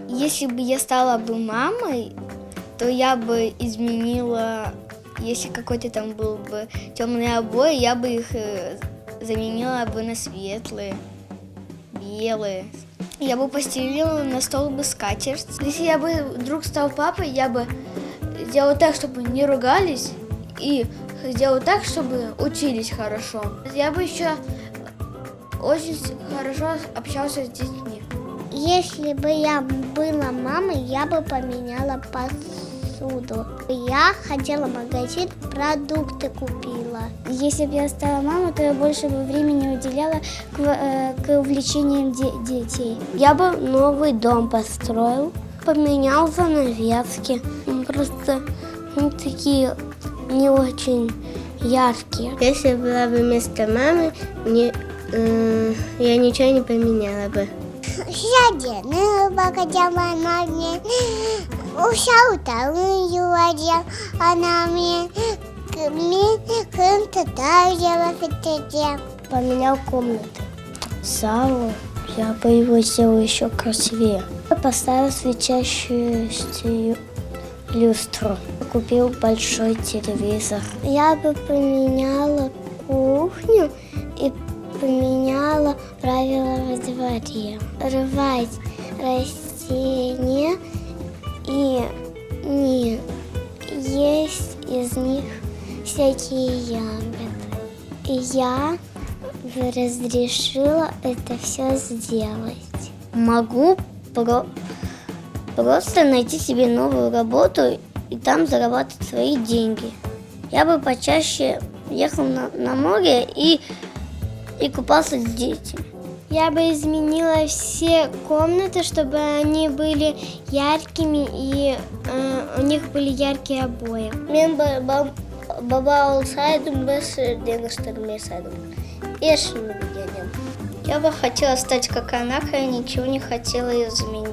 Если бы я стала бы мамой, то я бы изменила, если какой-то там был бы темные обои, я бы их заменила бы на светлые, белые. Я бы постелила на стол бы скатерть. Если я бы вдруг стал папой, я бы сделал так, чтобы не ругались, и сделал так, чтобы учились хорошо. Я бы еще очень хорошо общался с детьми. Если бы я была мамой, я бы поменяла посуду. Я ходила в магазин, продукты купила. Если бы я стала мамой, то я больше бы времени уделяла к увлечениям детей. Я бы новый дом построил, поменял занавески. Просто такие не очень яркие. Если была бы вместо мамы, я ничего не поменяла бы. Ходила она мне, она мне поменял комнаты. Залу я бы его сделал еще красивее. Поставил светящуюся люстру. Купил большой телевизор. Я бы поменяла кухню и поменяла правила во дворе. Рвать растения и не есть из них всякие ягоды. И я разрешила это все сделать. Могу просто найти себе новую работу и там зарабатывать свои деньги. Я бы почаще ехал на море и купался с детьми. Я бы изменила все комнаты, чтобы они были яркими и у них были яркие обои. Мен баба olsaydım biz deneştirmeseydim. Я бы хотела стать как она, я ничего не хотела изменить.